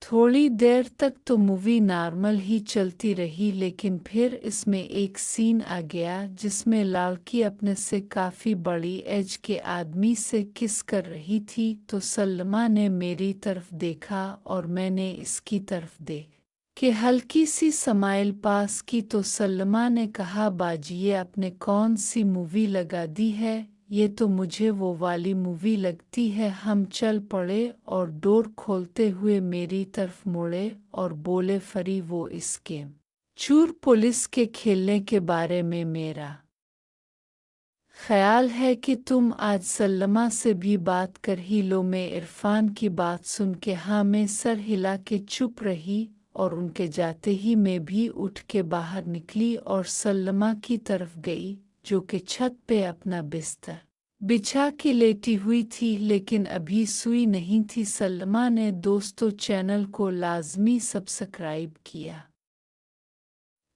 थोड़ी देर तक तो मूवी नॉर्मल ही चलती रही, लेकिन फिर इसमें एक सीन आ गया जिसमें लड़की अपने से काफ़ी बड़ी एज के आदमी से किस कर रही थी। तो सलमा ने मेरी तरफ देखा और मैंने इसकी तरफ देख के हल्की सी स्माइल पास की। तो सलमा ने कहा, बाजी ये आपने कौन सी मूवी लगा दी है? ये तो मुझे वो वाली मूवी लगती है। हम चल पड़े और डोर खोलते हुए मेरी तरफ मुड़े और बोले, फरी वो इसके चूर पुलिस के खेलने के बारे में मेरा ख्याल है कि तुम आज सलमा से भी बात कर ही लो। मैं इरफान की बात सुन के हाँ में सर हिला के चुप रही और उनके जाते ही मैं भी उठ के बाहर निकली और सलमा की तरफ गई, जो कि छत पे अपना बिस्तर बिछा के लेटी हुई थी, लेकिन अभी सुई नहीं थी। सलमा ने दोस्तों चैनल को लाजमी सब्सक्राइब किया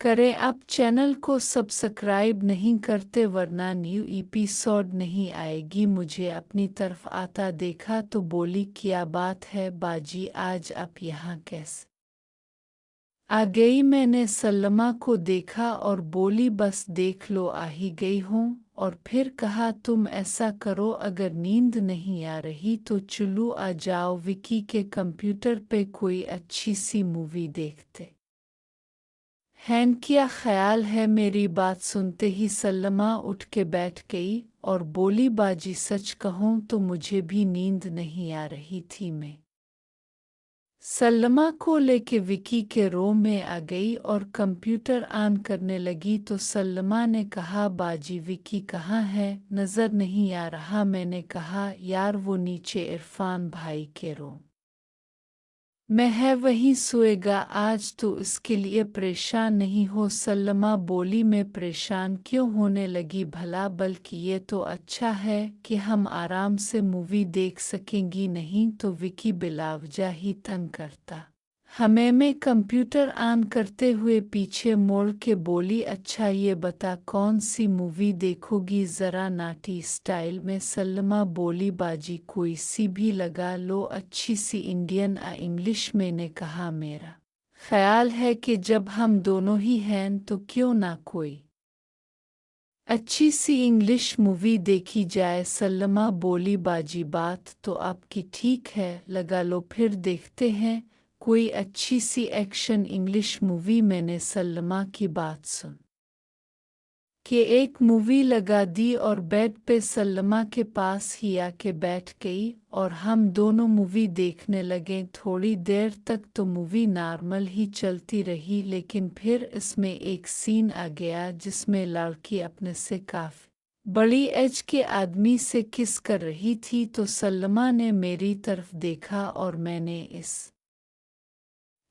करें। अब चैनल को सब्सक्राइब नहीं करते वरना न्यू एपिसोड नहीं आएगी। मुझे अपनी तरफ आता देखा तो बोली, क्या बात है बाजी, आज आप यहाँ कैसे आ गई? मैंने सलमा को देखा और बोली, बस देख लो आ ही गई हूँ। और फिर कहा, तुम ऐसा करो, अगर नींद नहीं आ रही तो चलो आ जाओ, विकी के कंप्यूटर पे कोई अच्छी सी मूवी देखते हैं, क्या ख्याल है? मेरी बात सुनते ही सलमा उठ के बैठ गई और बोली, बाजी सच कहूँ तो मुझे भी नींद नहीं आ रही थी। मैं सलमा को लेके विकी के रूम में आ गई और कंप्यूटर ऑन करने लगी। तो सलमा ने कहा, बाजी विकी कहाँ है? नज़र नहीं आ रहा। मैंने कहा, यार वो नीचे इरफान भाई के रूम में है, वहीं सोएगा आज, तो इसके लिए परेशान नहीं हो। सलमा बोली, मैं परेशान क्यों होने लगी भला, बल्कि ये तो अच्छा है कि हम आराम से मूवी देख सकेंगी, नहीं तो विकी बिलावजा ही तंग करता हमें। मैं कंप्यूटर ऑन करते हुए पीछे मोड़ के बोली, अच्छा ये बता कौन सी मूवी देखोगी ज़रा नाटी स्टाइल में? सलमा बोली, बाजी कोई सी भी लगा लो, अच्छी सी इंडियन या इंग्लिश। मैंने कहा, मेरा ख्याल है कि जब हम दोनों ही हैं तो क्यों ना कोई अच्छी सी इंग्लिश मूवी देखी जाए। सलमा बोली, बाजी बात तो आपकी ठीक है, लगा लो फिर देखते हैं कोई अच्छी सी एक्शन इंग्लिश मूवी। मैंने सलमा की बात सुन के एक मूवी लगा दी और बेड पे सलमा के पास ही आके बैठ गई और हम दोनों मूवी देखने लगे। थोड़ी देर तक तो मूवी नॉर्मल ही चलती रही, लेकिन फिर इसमें एक सीन आ गया जिसमें लड़की अपने से काफ़ी बड़ी एज के आदमी से किस कर रही थी। तो सलमा ने मेरी तरफ देखा और मैंने इस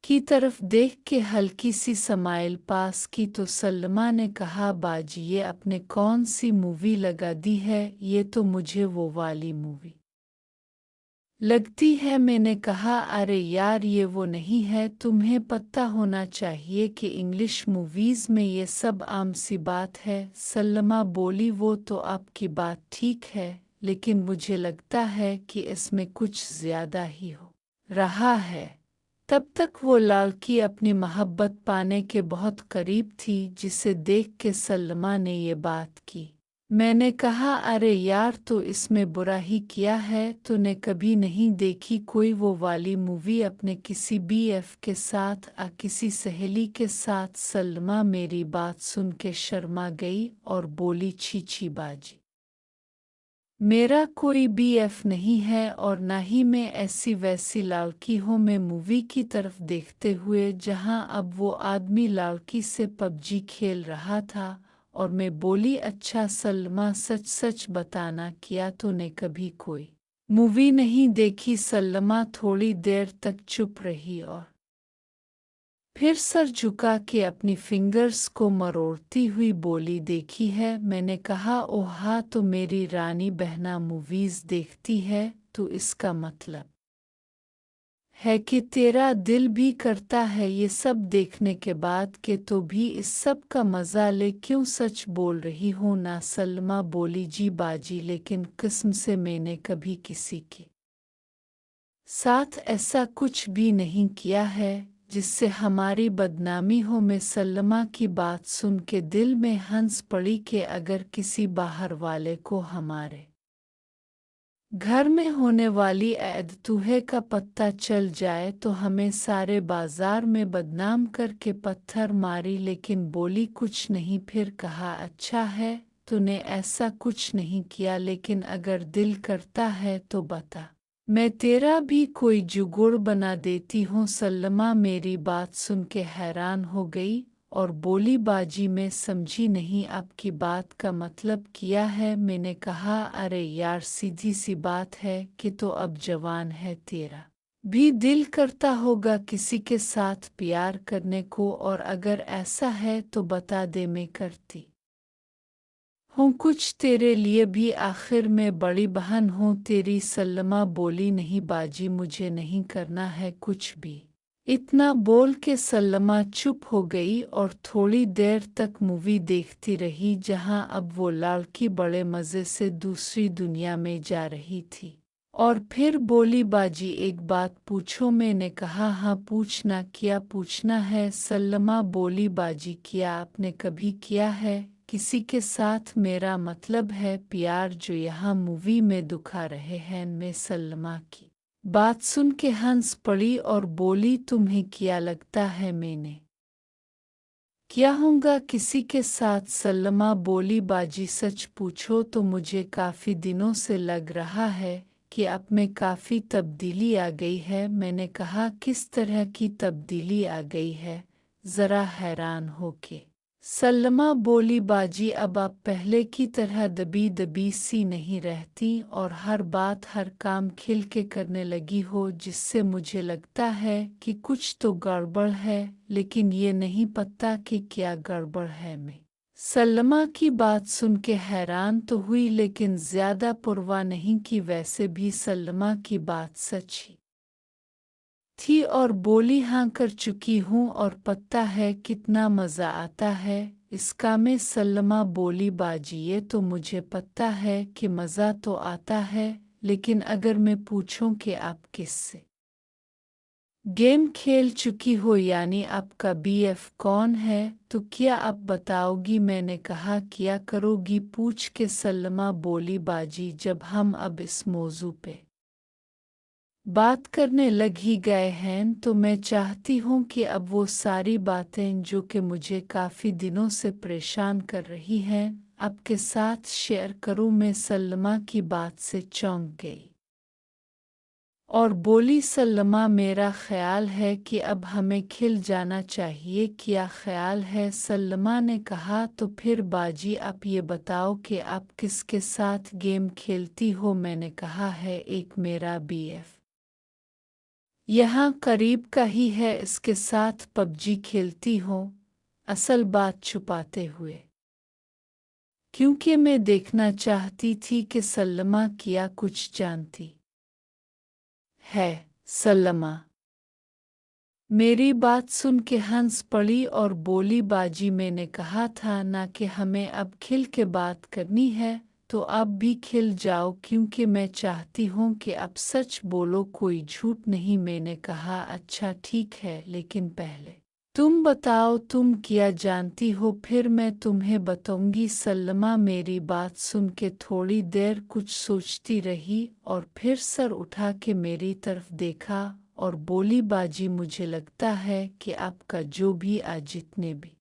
की तरफ देख के हल्की सी स्माइल पास की। तो सलमा ने कहा, बाजी ये आपने कौन सी मूवी लगा दी है? ये तो मुझे वो वाली मूवी लगती है। मैंने कहा, अरे यार ये वो नहीं है, तुम्हें पता होना चाहिए कि इंग्लिश मूवीज़ में ये सब आम सी बात है। सलमा बोली, वो तो आपकी बात ठीक है, लेकिन मुझे लगता है कि इसमें कुछ ज़्यादा ही हो रहा है। तब तक वो लड़की अपनी मोहब्बत पाने के बहुत करीब थी, जिसे देख के सलमा ने ये बात की। मैंने कहा, अरे यार तो इसमें बुरा ही क्या है? तूने कभी नहीं देखी कोई वो वाली मूवी अपने किसी बीएफ के साथ या किसी सहेली के साथ? सलमा मेरी बात सुन के शर्मा गई और बोली, छी छी बाजी, मेरा कोई बीएफ नहीं है और ना ही मैं ऐसी वैसी लड़की हूँ। मैं मूवी की तरफ देखते हुए जहाँ अब वो आदमी लड़की से पबजी खेल रहा था और मैं बोली, अच्छा सलमा सच सच बताना, क्या तूने कभी कोई मूवी नहीं देखी? सलमा थोड़ी देर तक चुप रही और फिर सर झुका के अपनी फिंगर्स को मरोड़ती हुई बोली, देखी है? मैंने कहा, ओह हाँ, तो मेरी रानी बहना मूवीज़ देखती है, तो इसका मतलब है कि तेरा दिल भी करता है ये सब देखने के बाद कि तो भी इस सब का मज़ा ले, क्यों सच बोल रही हो ना? सलमा बोली, जी बाजी, लेकिन किस्म से मैंने कभी किसी की साथ ऐसा कुछ भी नहीं किया है जिससे हमारी बदनामी हो। मैं सल्लमा की बात सुन के दिल में हंस पड़ी कि अगर किसी बाहर वाले को हमारे घर में होने वाली ऐद चूहे का पता चल जाए तो हमें सारे बाजार में बदनाम करके पत्थर मारी, लेकिन बोली कुछ नहीं। फिर कहा, अच्छा है तूने ऐसा कुछ नहीं किया, लेकिन अगर दिल करता है तो बता, मैं तेरा भी कोई जुगाड़ बना देती हूँ। सल्लमा मेरी बात सुन के हैरान हो गई और बोली, बाजी मैं समझी नहीं, आपकी बात का मतलब क्या है? मैंने कहा, अरे यार सीधी सी बात है कि तो अब जवान है, तेरा भी दिल करता होगा किसी के साथ प्यार करने को, और अगर ऐसा है तो बता दे, मैं करती हूँ कुछ तेरे लिए भी, आखिर मैं बड़ी बहन हूँ तेरी। सल्लमा बोली, नहीं बाजी, मुझे नहीं करना है कुछ भी। इतना बोल के सल्लमा चुप हो गई और थोड़ी देर तक मूवी देखती रही, जहाँ अब वो लड़की बड़े मज़े से दूसरी दुनिया में जा रही थी। और फिर बोली, बाजी एक बात पूछो? मैंने कहा, हाँ पूछना, क्या पूछना है? सल्लमा बोली, बाजी क्या आपने कभी किया है किसी के साथ? मेरा मतलब है प्यार जो यहाँ मूवी में दिखा रहे हैं। मैं सल्लमा की बात सुन के हंस पड़ी और बोली, तुम्हें क्या लगता है मैंने क्या होगा किसी के साथ? सल्लमा बोली, बाजी सच पूछो तो मुझे काफ़ी दिनों से लग रहा है कि आप में काफ़ी तब्दीली आ गई है। मैंने कहा, किस तरह की तब्दीली आ गई है? ज़रा हैरान होके सल्लमा बोली, बाजी अब आप पहले की तरह दबी दबी सी नहीं रहती और हर बात हर काम खिल के करने लगी हो, जिससे मुझे लगता है कि कुछ तो गड़बड़ है, लेकिन ये नहीं पता कि क्या गड़बड़ है। मैं सल्लमा की बात सुन के हैरान तो हुई, लेकिन ज़्यादा परवाह नहीं की। वैसे भी सल्लमा की बात सच थी और बोली, हाँ कर चुकी हूँ और पता है कितना मज़ा आता है इसका। मैं सल्लमा बोली, बाजी ये तो मुझे पता है कि मज़ा तो आता है, लेकिन अगर मैं पूछूं कि आप किससे गेम खेल चुकी हो, यानी आपका बीएफ कौन है, तो क्या आप बताओगी? मैंने कहा, क्या करोगी? पूछ के सल्लमा बोली, बाजी जब हम अब इस मौजू पे बात करने लग ही गए हैं तो मैं चाहती हूँ कि अब वो सारी बातें जो कि मुझे काफ़ी दिनों से परेशान कर रही हैं आपके साथ शेयर करूँ। मैं सल्लमा की बात से चौंक गई और बोली, सल्लमा मेरा ख़्याल है कि अब हमें खिल जाना चाहिए, क्या ख़्याल है? सल्लमा ने कहा, तो फिर बाजी आप ये बताओ कि आप किसके साथ गेम खेलती हो? मैंने कहा, है एक मेरा बीएफ यहाँ करीब का ही है, इसके साथ पबजी खेलती हूँ। असल बात छुपाते हुए, क्योंकि मैं देखना चाहती थी कि सल्लमा क्या कुछ जानती है। सल्लमा मेरी बात सुन के हंस पड़ी और बोली, बाजी मैंने कहा था ना कि हमें अब खिल के बात करनी है, तो आप भी खिल जाओ, क्योंकि मैं चाहती हूँ कि आप सच बोलो, कोई झूठ नहीं। मैंने कहा, अच्छा ठीक है, लेकिन पहले तुम बताओ तुम क्या जानती हो, फिर मैं तुम्हें बताऊंगी। सल्लमा मेरी बात सुन के थोड़ी देर कुछ सोचती रही और फिर सर उठा के मेरी तरफ देखा और बोली, बाजी मुझे लगता है कि आपका जो भी आज जितने भी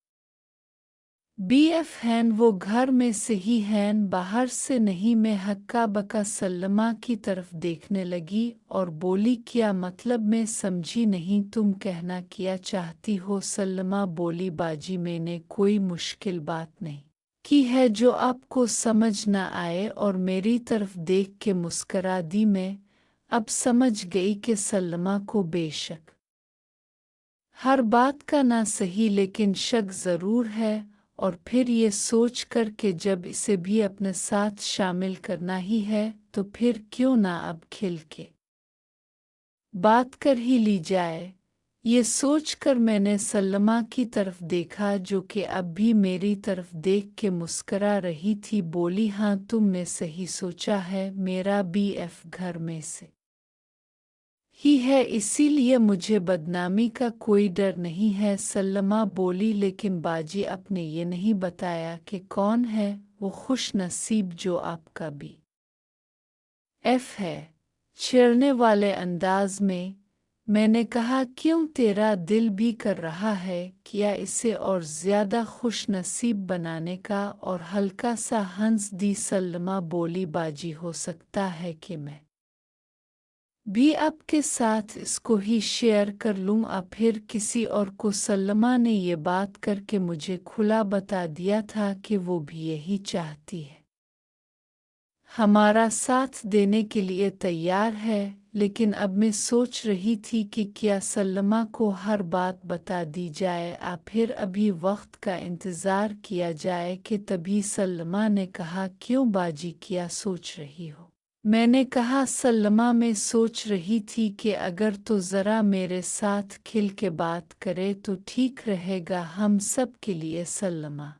बीएफ हैं वो घर में से ही हैं, बाहर से नहीं। मैं हक्का बक्का सल्लमा की तरफ देखने लगी और बोली, क्या मतलब? मैं समझी नहीं, तुम कहना क्या चाहती हो? सल्लमा बोली, बाजी मैंने कोई मुश्किल बात नहीं की है जो आपको समझ न आए, और मेरी तरफ देख के मुस्करा दी। मैं अब समझ गई कि सल्लमा को बेशक हर बात का ना सही लेकिन शक ज़रूर है, और फिर ये सोच कर कि जब इसे भी अपने साथ शामिल करना ही है तो फिर क्यों ना अब खिल के बात कर ही ली जाए। ये सोच कर मैंने सल्लमा की तरफ देखा, जो कि अब भी मेरी तरफ देख के मुस्करा रही थी। बोली, हाँ तुमने सही सोचा है, मेरा बीएफ घर में से ही है, इसीलिए मुझे बदनामी का कोई डर नहीं है। सल्लमा बोली, लेकिन बाजी आपने ये नहीं बताया कि कौन है वो खुश नसीब जो आपका भी एफ है। छेड़ने वाले अंदाज में मैंने कहा, क्यों, तेरा दिल भी कर रहा है क्या इसे और ज़्यादा खुश नसीब बनाने का? और हल्का सा हंस दी। सल्लमा बोली, बाजी हो सकता है कि मैं भी आपके साथ इसको ही शेयर कर लूँ अब फिर किसी और को। सल्लमा ने ये बात करके मुझे खुला बता दिया था कि वो भी यही चाहती है, हमारा साथ देने के लिए तैयार है। लेकिन अब मैं सोच रही थी कि क्या सल्लमा को हर बात बता दी जाए या फिर अभी वक्त का इंतज़ार किया जाए कि तभी सल्लमा ने कहा, क्यों बाजी, क्या सोच रही हो? मैंने कहा, सल्लमा मैं सोच रही थी कि अगर तो ज़रा मेरे साथ खिल के बात करे तो ठीक रहेगा हम सब के लिए। सल्लमा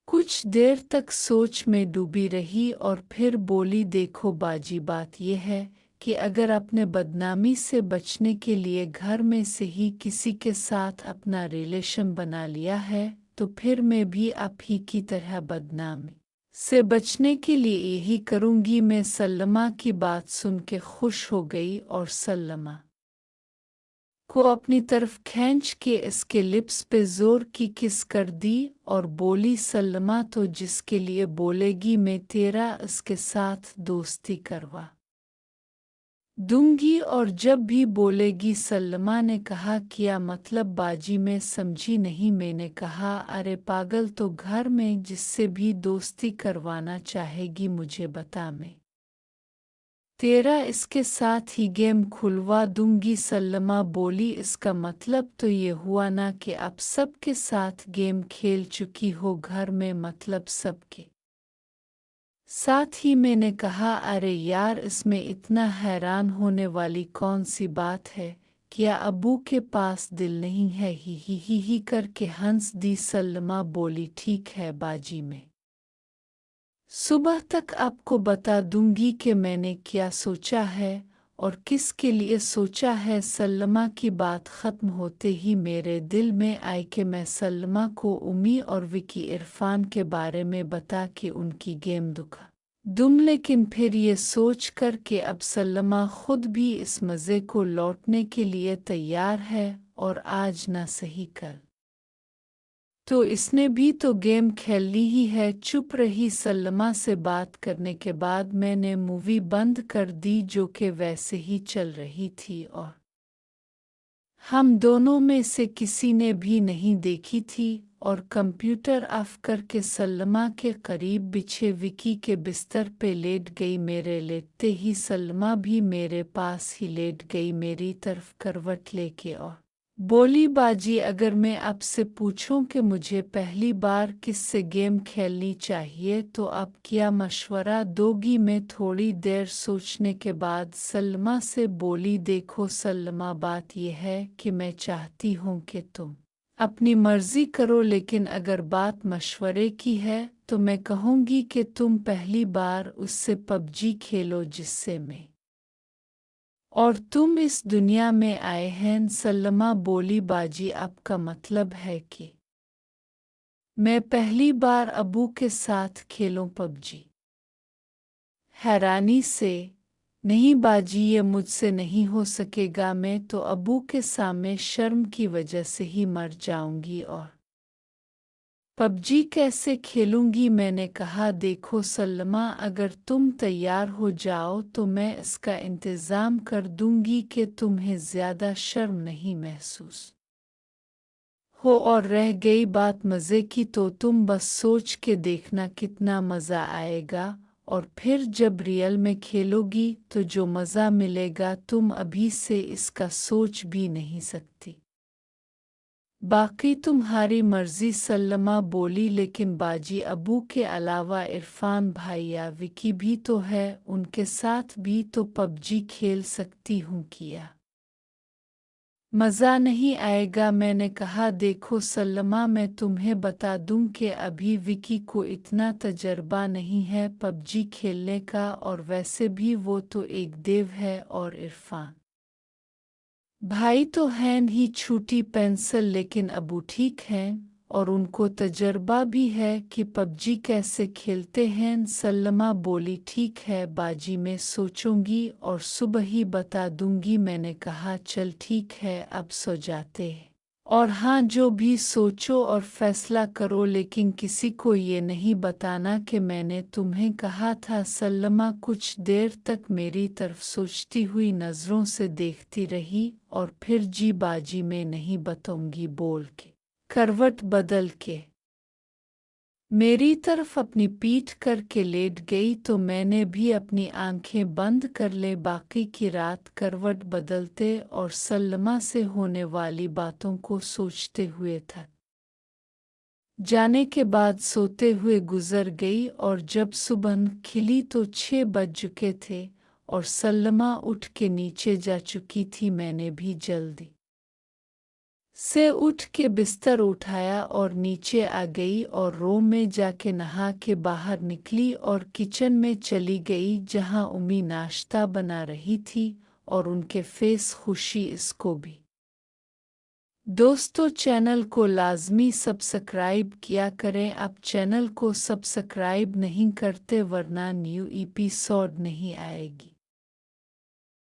कुछ देर तक सोच में डूबी रही और फिर बोली, देखो बाजी, बात यह है कि अगर अपने बदनामी से बचने के लिए घर में से ही किसी के साथ अपना रिलेशन बना लिया है तो फिर मैं भी आप ही की तरह बदनामी से बचने के लिए यही करूंगी। मैं सल्लमा की बात सुन के खुश हो गई और सल्लमा को अपनी तरफ खींच के इसके लिप्स पे जोर की किस कर दी और बोली, सल्लमा तो जिसके लिए बोलेगी मैं तेरा इसके साथ दोस्ती करवा दूंगी और जब भी बोलेगी। सल्लमा ने कहा, क्या मतलब बाजी, मैं समझी नहीं। मैंने कहा, अरे पागल, तो घर में जिससे भी दोस्ती करवाना चाहेगी मुझे बता, मैं तेरा इसके साथ ही गेम खुलवा दूंगी। सल्लमा बोली, इसका मतलब तो ये हुआ ना कि आप सबके साथ गेम खेल चुकी हो घर में, मतलब सबके साथ ही। मैंने कहा, अरे यार, इसमें इतना हैरान होने वाली कौन सी बात है? क्या अब्बू के पास दिल नहीं है? ही करके हंस दी। सल्लमा बोली, ठीक है बाजी, मैं सुबह तक आपको बता दूंगी कि मैंने क्या सोचा है और किसके लिए सोचा है। सल्लमा की बात ख़त्म होते ही मेरे दिल में आए कि मैं सल्लमा को उम्मी और विकी इरफान के बारे में बता के उनकी गेम दुखा दूं। लेकिन फिर ये सोच कर कि अब सल्लमा खुद भी इस मज़े को लौटने के लिए तैयार है और आज ना सही कल तो इसने भी तो गेम खेलनी ही है। चुप रही। सल्लमा से बात करने के बाद मैंने मूवी बंद कर दी जो कि वैसे ही चल रही थी और हम दोनों में से किसी ने भी नहीं देखी थी और कंप्यूटर ऑफ करके सल्लमा के करीब बिछे विकी के बिस्तर पे लेट गई। मेरे लेटते ही सल्लमा भी मेरे पास ही लेट गई मेरी तरफ करवट लेके और बोली, बाजी, अगर मैं आपसे पूछूं कि मुझे पहली बार किससे गेम खेलनी चाहिए तो आप क्या मशवरा दोगी? मैं थोड़ी देर सोचने के बाद सल्लमा से बोली, देखो सल्लमा, बात यह है कि मैं चाहती हूँ कि तुम अपनी मर्जी करो, लेकिन अगर बात मशवरे की है तो मैं कहूँगी कि तुम पहली बार उससे पबजी खेलो जिससे मैं और तुम इस दुनिया में आए हैं। सल्लमा बोली, बाजी, आपका मतलब है कि मैं पहली बार अबू के साथ खेलूं पबजी? हैरानी से, नहीं बाजी, ये मुझसे नहीं हो सकेगा। मैं तो अबू के सामने शर्म की वजह से ही मर जाऊंगी और पबजी कैसे खेलूंगी? मैंने कहा, देखो सल्लमा, अगर तुम तैयार हो जाओ तो मैं इसका इंतज़ाम कर दूंगी कि तुम्हें ज़्यादा शर्म नहीं महसूस हो। और रह गई बात मज़े की तो तुम बस सोच के देखना कितना मज़ा आएगा और फिर जब रियल में खेलोगी तो जो मज़ा मिलेगा तुम अभी से इसका सोच भी नहीं सकती। बाकी तुम्हारी मर्जी। सल्लमा बोली, लेकिन बाजी, अबू के अलावा इरफान भाई या विकी भी तो है, उनके साथ भी तो पबजी खेल सकती हूँ। किया मज़ा नहीं आएगा। मैंने कहा देखो सल्लमा, मैं तुम्हें बता दूं कि अभी विकी को इतना तजर्बा नहीं है पबजी खेलने का, और वैसे भी वो तो एक देव है, और इरफान भाई तो हैं ही छोटी पेंसिल, लेकिन अबू ठीक हैं और उनको तजर्बा भी है कि पबजी कैसे खेलते हैं। सल्लमा बोली ठीक है बाजी, मैं सोचूंगी और सुबह ही बता दूंगी। मैंने कहा चल ठीक है, अब सो जाते हैं, और हाँ जो भी सोचो और फैसला करो, लेकिन किसी को ये नहीं बताना कि मैंने तुम्हें कहा था। सल्लमा कुछ देर तक मेरी तरफ सोचती हुई नज़रों से देखती रही और फिर जी बाजी में नहीं बताऊंगी बोल के करवट बदल के मेरी तरफ अपनी पीठ करके लेट गई, तो मैंने भी अपनी आंखें बंद कर ले। बाकी की रात करवट बदलते और सल्लमा से होने वाली बातों को सोचते हुए था जाने के बाद सोते हुए गुजर गई, और जब सुबह खिली तो 6 बज चुके थे और सल्लमा उठ के नीचे जा चुकी थी। मैंने भी जल्दी से उठ के बिस्तर उठाया और नीचे आ गई और रूम में जाके नहा के बाहर निकली और किचन में चली गई, जहां उम्मी नाश्ता बना रही थी और उनके फेस खुशी इसको भी। दोस्तों चैनल को लाजमी सब्सक्राइब किया करें। आप चैनल को सब्सक्राइब नहीं करते वरना न्यू एपिसोड नहीं आएगी।